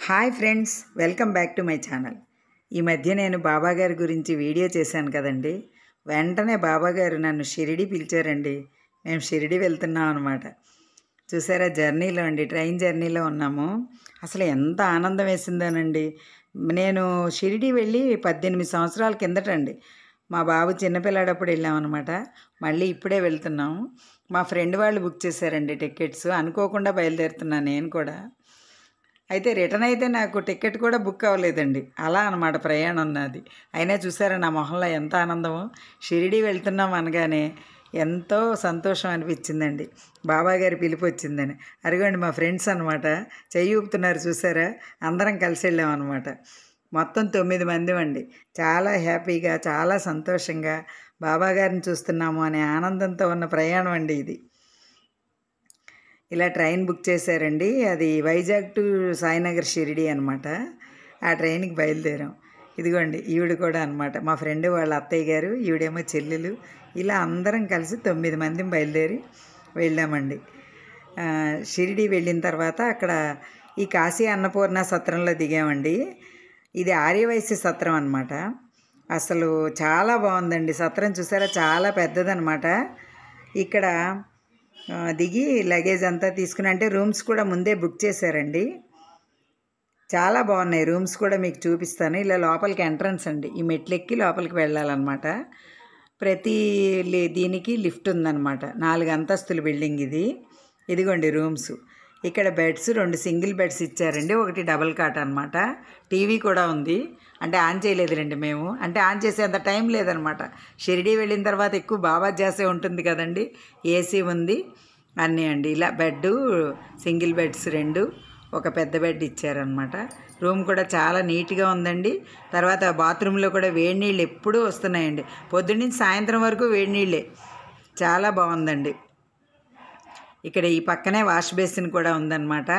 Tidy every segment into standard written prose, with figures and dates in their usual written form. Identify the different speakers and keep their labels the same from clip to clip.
Speaker 1: Hi friends, welcome back to my channel. ఈ మధ్య నేను బాబాగారి గురించి వీడియో చేశాను కదండి. వెంటనే బాబాగారు నన్ను షిరిడి పిలిచారండి. మేము షిరిడి వెళ్తున్నాం అనమాట. చూసారా, జర్నీలో అండి, ట్రైన్ జర్నీలో ఉన్నాము. అసలు ఎంత ఆనందం వేసిందోనండి. నేను షిరిడి వెళ్ళి 18 సంవత్సరాల కిందటండి. మా బాబు చిన్నపిల్లాడప్పుడు వెళ్ళామన్నమాట. మళ్ళీ ఇప్పుడే వెళ్తున్నాము. మా ఫ్రెండ్ వాళ్ళు బుక్ చేశారండి టికెట్స్. అనుకోకుండా బయలుదేరుతున్నాను నేను కూడా. అయితే రిటర్న్ అయితే నాకు టికెట్ కూడా బుక్ అవ్వలేదండి. అలా అనమాట ప్రయాణం నాది. అయినా చూసారా నా మొహంలో ఎంత ఆనందమో. షిరిడి వెళ్తున్నాం అనగానే ఎంతో సంతోషం అనిపించిందండి. బాబాగారి పిలుపు వచ్చిందని. అరగండి మా ఫ్రెండ్స్ అనమాట, చెయ్యి ఊపుతున్నారు చూసారా. అందరం కలిసి వెళ్ళామన్నమాట. మొత్తం 9 మంది అండి. చాలా హ్యాపీగా, చాలా సంతోషంగా బాబాగారిని చూస్తున్నాము అనే ఆనందంతో ఉన్న ప్రయాణం అండి ఇది. ఇలా ట్రైన్ బుక్ చేశారండి. అది వైజాగ్ టు సాయినగర్ షిరిడి అనమాట. ఆ ట్రైన్కి బయలుదేరాం. ఇదిగోండి ఈవిడ కూడా అనమాట, మా ఫ్రెండ్ వాళ్ళ అత్తయ్య గారు, ఈవిడేమో చెల్లెలు. ఇలా అందరం కలిసి 9 మంది బయలుదేరి వెళ్ళామండి. షిరిడి వెళ్ళిన తర్వాత అక్కడ ఈ కాశీ అన్నపూర్ణ సత్రంలో దిగామండి. ఇది ఆర్యవైశ్య సత్రం అనమాట. అసలు చాలా బాగుందండి సత్రం. చూసారా, చాలా పెద్దదనమాట. ఇక్కడ దిగి లగేజ్ అంతా తీసుకుని, అంటే రూమ్స్ కూడా ముందే బుక్ చేశారండి. చాలా బాగున్నాయి రూమ్స్ కూడా, మీకు చూపిస్తాను. ఇలా లోపలికి ఎంట్రన్స్ అండి. ఈ మెట్లెక్కి లోపలికి వెళ్ళాలన్నమాట. ప్రతి దీనికి లిఫ్ట్ ఉందన్నమాట. 4 అంతస్తుల బిల్డింగ్ ఇది. ఇదిగోండి రూమ్స్. ఇక్కడ బెడ్స్ 2 సింగిల్ బెడ్స్ ఇచ్చారండి, ఒకటి డబల్ కాట్ అనమాట. టీవీ కూడా ఉంది. అంటే ఆన్ చేయలేదులేండి మేము, అంటే ఆన్ చేసేంత టైం లేదనమాట. షిరిడి వెళ్ళిన తర్వాత ఎక్కువ బాబా జాసే ఉంటుంది కదండి. ఏసీ ఉంది అన్నీ అండి. ఇలా బెడ్, సింగిల్ బెడ్స్ 2, ఒక పెద్ద బెడ్ ఇచ్చారనమాట. రూమ్ కూడా చాలా నీట్గా ఉందండి. తర్వాత బాత్రూంలో కూడా వేడి నీళ్ళు ఎప్పుడూ వస్తున్నాయండి. పొద్దున్నుంచి సాయంత్రం వరకు వేడి నీళ్ళే. చాలా బాగుందండి. ఇక్కడ ఈ పక్కనే వాష్ బేసిన్ కూడా ఉందన్నమాట.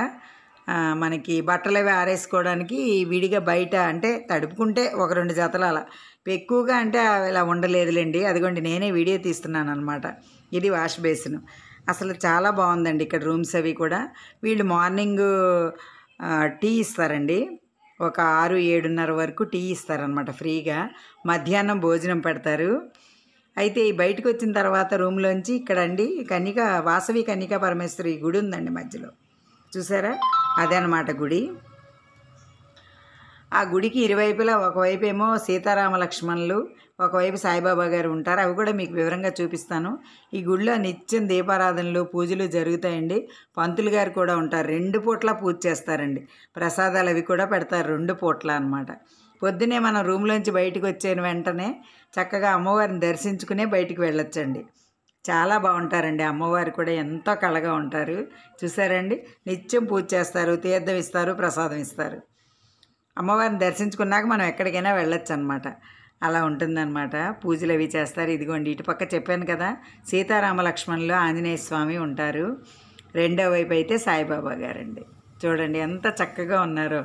Speaker 1: మనకి బట్టలు అవి ఆరేసుకోవడానికి విడిగా బయట, అంటే తడుపుకుంటే 1-2 జతలు అలా, ఎక్కువగా అంటే ఇలా ఉండలేదులేండి. అదిగోండి నేనే వీడియో తీస్తున్నాను అనమాట. ఇది వాష్ బేసిన్. అసలు చాలా బాగుందండి ఇక్కడ రూమ్స్ అవి కూడా. వీళ్ళు మార్నింగ్ టీ ఇస్తారండి. ఒక 6-7:30 వరకు టీ ఇస్తారనమాట ఫ్రీగా. మధ్యాహ్నం భోజనం పెడతారు. అయితే ఈ బయటకు వచ్చిన తర్వాత రూమ్లోంచి ఇక్కడ అండి వాసవి కన్యకా పరమేశ్వరి గుడి ఉందండి మధ్యలో. చూసారా, అదే అనమాట గుడి. ఆ గుడికి ఇరువైపులా, ఒకవైపు ఏమో సీతారామ లక్ష్మణులు, ఒకవైపు సాయిబాబా గారు ఉంటారు. అవి కూడా మీకు వివరంగా చూపిస్తాను. ఈ గుడిలో నిత్యం దీపారాధనలు, పూజలు జరుగుతాయండి. పంతులు గారు కూడా ఉంటారు. 2 పూట్ల పూజ చేస్తారండి. ప్రసాదాలు అవి కూడా పెడతారు 2 పూట్ల అనమాట. పొద్దునే మనం రూమ్లోంచి బయటకు వచ్చిన వెంటనే చక్కగా అమ్మవారిని దర్శించుకునే బయటికి వెళ్ళొచ్చండి. చాలా బాగుంటారండి. అమ్మవారు కూడా ఎంతో కళగా ఉంటారు. చూసారండి, నిత్యం పూజ చేస్తారు, తీర్థం ఇస్తారు, ప్రసాదం ఇస్తారు. అమ్మవారిని దర్శించుకున్నాక మనం ఎక్కడికైనా వెళ్ళొచ్చు అనమాట. అలా ఉంటుందన్నమాట. పూజలు అవి చేస్తారు. ఇదిగోండి ఇటుపక్క చెప్పాను కదా, సీతారామ లక్ష్మణులు, ఆంజనేయ స్వామి ఉంటారు. రెండో వైపు అయితే సాయిబాబా గారండి. చూడండి ఎంత చక్కగా ఉన్నారో.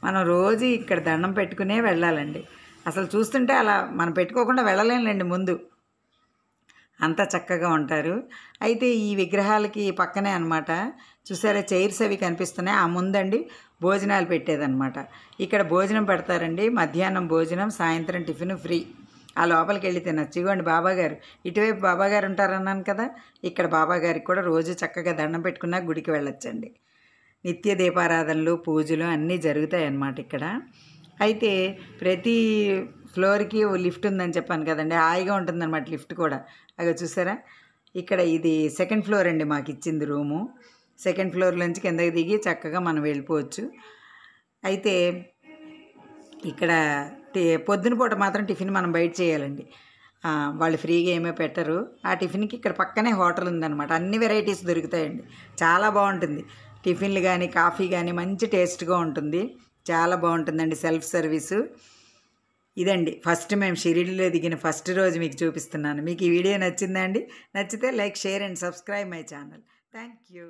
Speaker 1: మనం రోజు ఇక్కడ దండం పెట్టుకునే వెళ్ళాలండి. అసలు చూస్తుంటే అలా మనం పెట్టుకోకుండా వెళ్ళలేండి ముందు, అంత చక్కగా ఉంటారు. అయితే ఈ విగ్రహాలకి పక్కనే అనమాట, చూసారా చైర్స్ అవి కనిపిస్తున్నాయి. ఆ ముందండి భోజనాలు పెట్టేదన్నమాట. ఇక్కడ భోజనం పెడతారండి. మధ్యాహ్నం భోజనం, సాయంత్రం టిఫిన్ ఫ్రీ. ఆ లోపలికి వెళ్ళి తినచ్చు. ఇవ్వండి బాబాగారు, ఇటువైపు బాబాగారు ఉంటారన్నాను కదా, ఇక్కడ బాబాగారికి కూడా రోజు చక్కగా దండం పెట్టుకున్నా గుడికి వెళ్ళొచ్చండి. నిత్య దీపారాధనలు, పూజలు అన్నీ జరుగుతాయి అన్నమాట ఇక్కడ. అయితే ప్రతి ఫ్లోర్కి లిఫ్ట్ ఉందని చెప్పాను కదండి, హాయిగా ఉంటుందన్నమాట లిఫ్ట్ కూడా. అలా చూసారా, ఇక్కడ ఇది 2nd ఫ్లోర్ అండి మాకు ఇచ్చింది రూము. 2nd ఫ్లోర్లోంచి కిందకి దిగి చక్కగా మనం వెళ్ళిపోవచ్చు. అయితే ఇక్కడ పొద్దున పూట మాత్రం టిఫిన్ మనం బయట చేయాలండి. వాళ్ళు ఫ్రీగా ఏమీ పెట్టరు. ఆ టిఫిన్కి ఇక్కడ పక్కనే హోటల్ ఉందన్నమాట. అన్ని వెరైటీస్ దొరుకుతాయండి. చాలా బాగుంటుంది. టిఫిన్లు కానీ, కాఫీ కానీ మంచి టేస్ట్గా ఉంటుంది. చాలా బాగుంటుందండి. Self service. ఇదండి ఫస్ట్ మేము షిరిడిలో దిగిన ఫస్ట్ రోజు మీకు చూపిస్తున్నాను. మీకు ఈ వీడియో నచ్చిందా అండి? నచ్చితే like, share and subscribe my channel. Thank you.